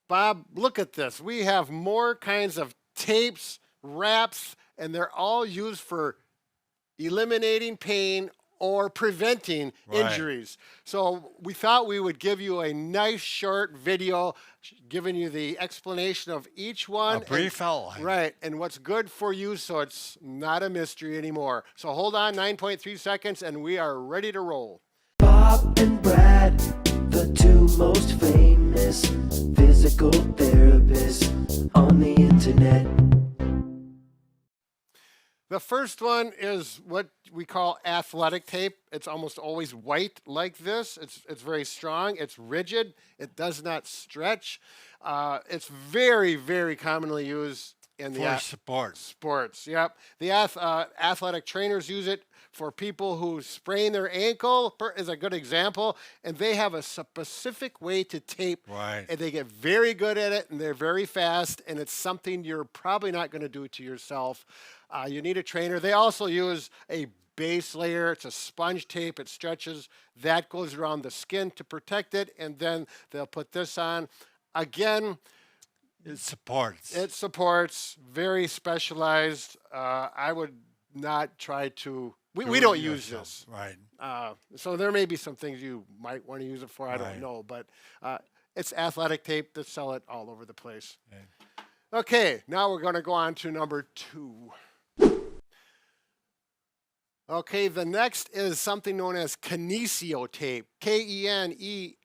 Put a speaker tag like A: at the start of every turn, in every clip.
A: Bob, look at this. We have more kinds of tapes, wraps, and they're all used for eliminating pain or preventing
B: Right.
A: injuries. So we thought we would give you a nice short video giving you the explanation of each one.
B: A brief outline.
A: Right, and what's good for you so it's not a mystery anymore. So hold on, 9.3 seconds, and we are ready to roll.
C: Bob and Brad, the two most famous physical therapists on the internet.
A: The first one is what we call athletic tape. It's almost always white like this. It's very strong. It's rigid. It does not stretch. It's very, very commonly used in the
B: For sports.
A: sports. Yep. The athletic trainers use it for people who sprain their ankle is a good example, and they have a specific way to tape,
B: Right.
A: and they get very good at it, and they're very fast, and it's something you're probably not going to do to yourself. You need a trainer. They also use a base layer. It's a sponge tape. It stretches. That goes around the skin to protect it, and then they'll put this on. Again,
B: It supports.
A: it supports, very specialized. I would not try to, we
B: Do
A: don't
B: it
A: use
B: yourself.
A: this.
B: Right.
A: So there may be some things you might want to use it for. I don't
B: Right.
A: know, but it's athletic tape. They sell it all over the place.
B: Okay.
A: Okay, now we're going to go on to number 2. Okay, the next is something known as Kinesio Tape. Kenesio.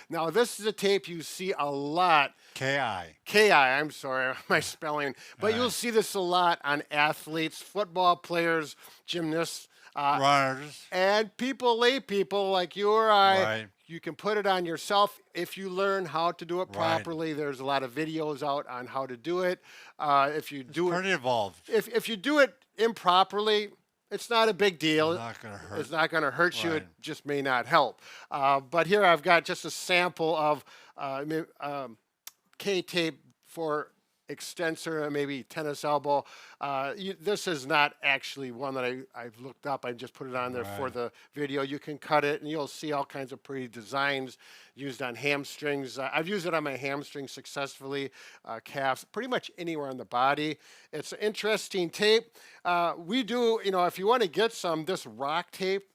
A: Now, this is a tape you see a lot.
B: KI.
A: Ki, I'm sorry, my spelling. But you'll see this a lot on athletes, football players, gymnasts,
B: Runners.
A: and lay people like you or I.
B: Right.
A: You can put it on yourself if you learn how to do it
B: Right.
A: properly. There's a lot of videos out on how to do it. If you do
B: Pretty involved.
A: if you do it improperly, it's not a big deal.
B: It's not going to hurt.
A: It's not going to hurt you. It
B: Right.
A: just may not help. But here I've got just a sample of K-tape for extensor, maybe tennis elbow. This is not actually one that I've looked up. I just put it on there for
B: Right.
A: the video. You can cut it, and you'll see all kinds of pretty designs used on hamstrings. I've used it on my hamstrings successfully, calves, pretty much anywhere on the body. It's an interesting tape. We do, if you want to get some, this rock tape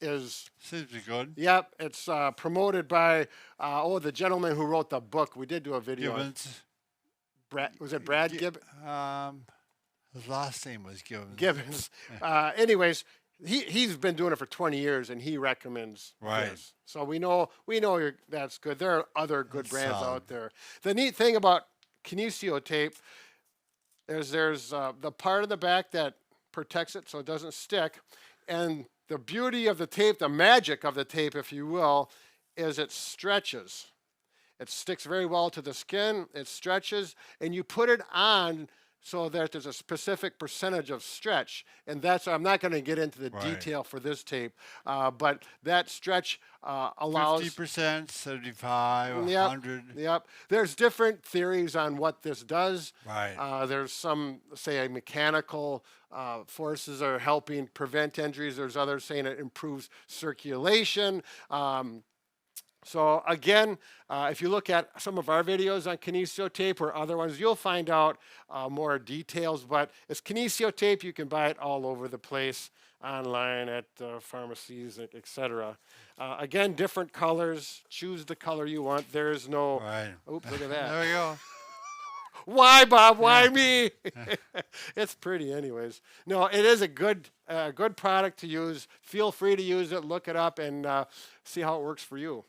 A: is
B: Seems to be good.
A: Yep, it's promoted by the gentleman who wrote the book. We did do a video. on
B: Gibbons.
A: Was it Brad Gibbons?
B: His last name was Gibbons.
A: Gibbons. Anyways, he's been doing it for 20 years, and he recommends
B: Right.
A: this. So we know that's good. There are other good
B: That's
A: brands
B: solid.
A: out there. The neat thing about Kinesio tape is there's the part of the back that protects it so it doesn't stick, and the beauty of the tape, the magic of the tape, if you will, is it stretches. It sticks very well to the skin, it stretches, and you put it on so that there's a specific percentage of stretch. And I'm not going to get into the
B: Right.
A: detail for this tape, but that stretch allows.
B: 50%, 75,
A: Yep,
B: 100.
A: Yep. There's different theories on what this does.
B: Right.
A: There's some say mechanical forces are helping prevent injuries. There's others saying it improves circulation. So again, if you look at some of our videos on Kinesio Tape or other ones, you'll find out more details. But it's Kinesio Tape. You can buy it all over the place, online at pharmacies, etc. Again, different colors. Choose the color you want. There's no.
B: Right.
A: Oops, look at that.
B: There we go.
A: Why, Bob? Why me? It's pretty, anyways. No, it is a good product to use. Feel free to use it. Look it up and see how it works for you.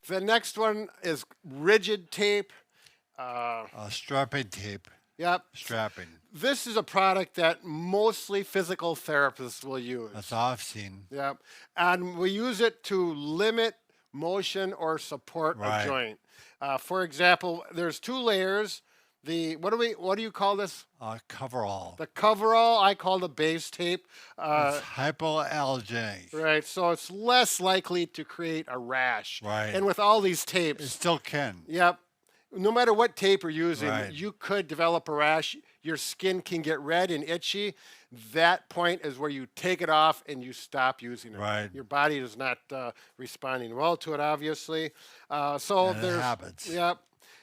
A: The next one is rigid tape.
B: Strapping tape.
A: Yep.
B: Strapping.
A: This is a product that mostly physical therapists will use.
B: That's all I've seen.
A: Yep. And we use it to limit motion or support
B: Right.
A: a joint. For example, there's 2 layers. What do you call this?
B: Coverall.
A: The coverall, I call the base tape.
B: It's hypoallergenic.
A: Right, so it's less likely to create a rash.
B: Right.
A: And with all these
B: It
A: tapes,
B: still can.
A: yep, no matter what tape you're using,
B: Right.
A: you could develop a rash. your skin can get red and itchy, that point is where you take it off and you stop using it.
B: Right.
A: Your body is not responding well to it, obviously. So
B: And it
A: there's
B: happens.
A: Yep.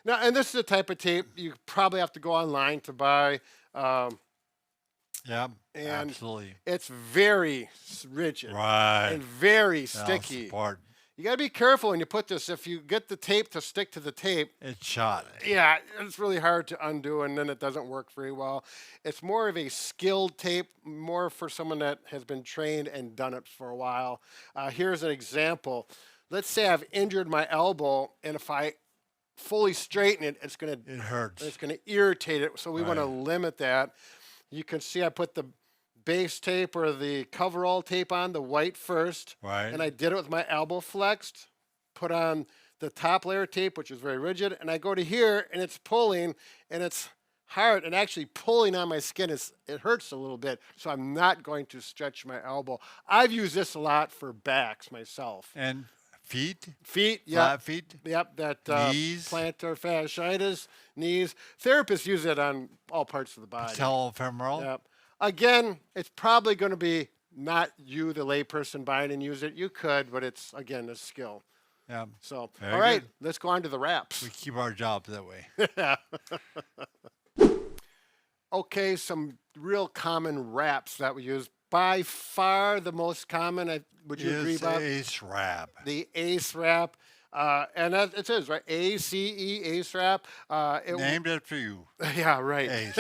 A: Now, and this is a type of tape you probably have to go online to buy.
B: Yeah,
A: And
B: absolutely.
A: it's very rigid
B: Right.
A: and very
B: That'll
A: sticky.
B: support.
A: You got to be careful when you put this. If you get the tape to stick to the tape,
B: It's shot.
A: yeah, it's really hard to undo, and then it doesn't work very well. It's more of a skilled tape, more for someone that has been trained and done it for a while. Here's an example. Let's say I've injured my elbow, and if I fully straighten it, it's gonna
B: It hurts.
A: irritate it. So we want to
B: Right.
A: limit that. You can see I put the base tape or the coverall tape on, the white first.
B: Right.
A: And I did it with my elbow flexed, put on the top layer tape, which is very rigid, and I go to here and it's pulling and it's hard and actually pulling on my skin. It hurts a little bit, so I'm not going to stretch my elbow. I've used this a lot for backs myself.
B: And feet,
A: Feet,
B: flat feet.
A: Yep, that
B: Knees.
A: plantar fasciitis, knees. Therapists use it on all parts of the body.
B: Patellofemoral.
A: Yep. Again, it's probably going to be not you, the layperson, buying and use it. You could, but it's, again, a skill.
B: Yeah.
A: So,
B: Very
A: all right,
B: good.
A: let's go on to the wraps.
B: We keep our jobs that way.
A: Okay, some real common wraps that we use. By far the most common, would you agree,
B: Is
A: Bob?
B: ace wrap.
A: The ACE wrap. And that, it says, right? ACE, ACE wrap.
B: Named it for you.
A: Yeah, right.
B: Ace.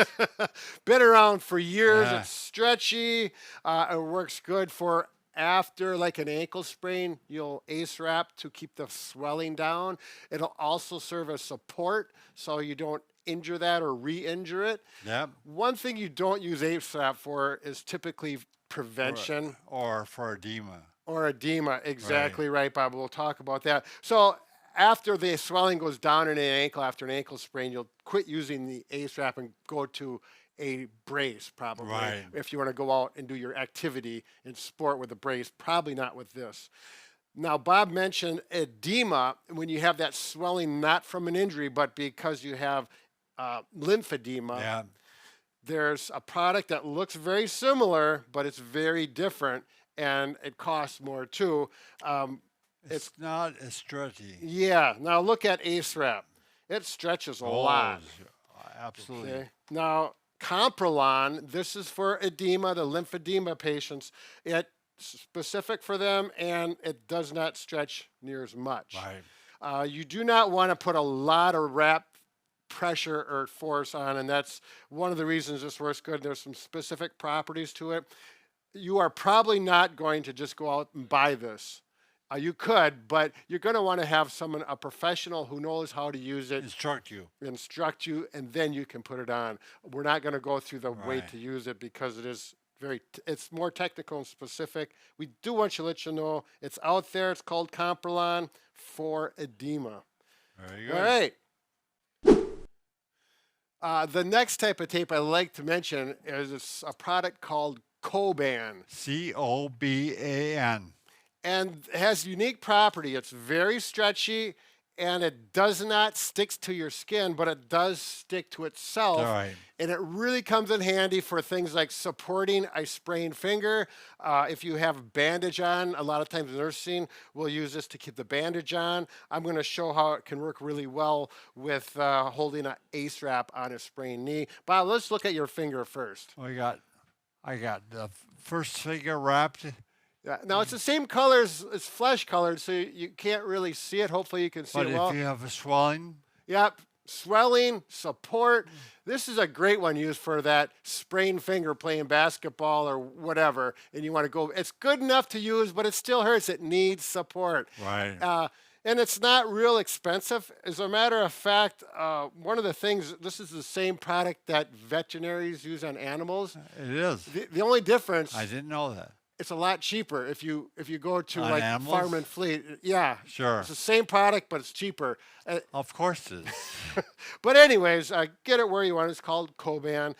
A: Been around for years.
B: Yeah.
A: It's stretchy. It works good for after like an ankle sprain. You'll ACE wrap to keep the swelling down. It'll also serve as support so you don't injure that or re-injure it.
B: Yep.
A: One thing you don't use ACE wrap for is typically prevention.
B: Or for edema.
A: Or edema, exactly right, Bob. We'll talk about that. So after the swelling goes down in an ankle, after an ankle sprain, you'll quit using the ACE wrap and go to a brace, probably.
B: Right.
A: If you want to go out and do your activity in sport with a brace, probably not with this. Now, Bob mentioned edema when you have that swelling, not from an injury, but because you have lymphedema.
B: Yeah.
A: There's a product that looks very similar, but it's very different. And it costs more too.
B: It's not as stretchy.
A: Yeah. Now look at ACE wrap. It stretches a lot.
B: Absolutely.
A: Okay. Now Comprolon, this is for edema, the lymphedema patients. It's specific for them, and it does not stretch near as much.
B: Right.
A: You do not want to put a lot of wrap pressure or force on, and that's one of the reasons this works good. There's some specific properties to it. You are probably not going to just go out and buy this. You could, but you're going to want to have someone, a professional who knows how to use it,
B: Instruct you.
A: and then you can put it on. We're not going to go through the way
B: Right.
A: to use it because it is it's more technical and specific. We do want to let you know it's out there. It's called Comprolon for edema.
B: Very good.
A: All right. The next type of tape I like to mention is a product called Coban.
B: Coban.
A: And it has a unique property. It's very stretchy, and it does not stick to your skin, but it does stick to itself.
B: All right.
A: And it really comes in handy for things like supporting a sprained finger. If you have bandage on, a lot of times nursing will use this to keep the bandage on. I'm going to show how it can work really well with holding an ACE wrap on a sprained knee. Bob, let's look at your finger first.
B: I got the first finger wrapped.
A: Yeah, now it's the same color as flesh colored, so you can't really see it. Hopefully you can see
B: But
A: it
B: if
A: well.
B: you have a swelling,
A: Yep, swelling, support. This is a great one used for that sprained finger playing basketball or whatever, and you want to go. It's good enough to use, but it still hurts. It needs support.
B: right.
A: And it's not real expensive. As a matter of fact, one of the things, this is the same product that veterinaries use on animals.
B: It is.
A: The only difference,
B: I didn't know that.
A: it's a lot cheaper if you go to
B: On
A: like
B: animals?
A: Farm and Fleet. Yeah,
B: Sure.
A: it's the same product, but it's cheaper.
B: Of course it is.
A: But anyways, get it where you want. It's called Coban.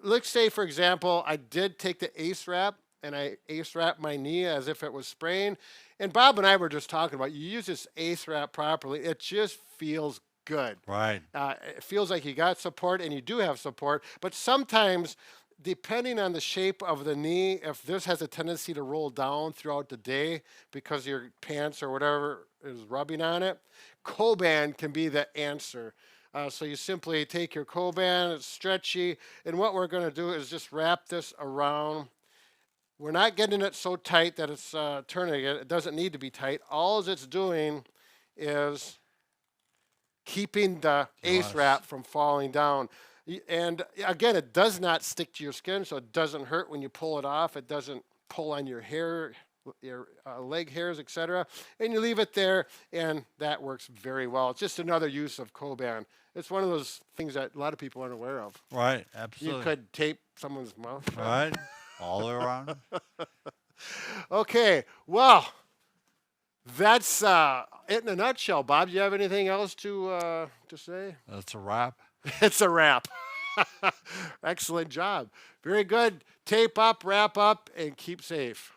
A: Let's say, for example, I did take the ACE wrap and I ACE wrapped my knee as if it was sprained. And Bob and I were just talking about, you use this ACE wrap properly, it just feels good.
B: Right.
A: It feels like you got support, and you do have support, but sometimes, depending on the shape of the knee, if this has a tendency to roll down throughout the day because your pants or whatever is rubbing on it, Coban can be the answer. So you simply take your Coban, it's stretchy, and what we're going to do is just wrap this around. We're not getting it so tight that it's turning it. It doesn't need to be tight. All it's doing is keeping the ace
B: Yes.
A: wrap from falling down. And again, it does not stick to your skin, so it doesn't hurt when you pull it off. It doesn't pull on your hair, your leg hairs, etc. And you leave it there, and that works very well. It's just another use of Coban. It's one of those things that a lot of people aren't aware of.
B: Right. Absolutely.
A: You could tape someone's mouth shut.
B: Right. All around.
A: Okay, well, that's it in a nutshell. Bob, do you have anything else to say?
B: That's a wrap.
A: It's a wrap. Excellent job. Very good. Tape up, wrap up, and keep safe.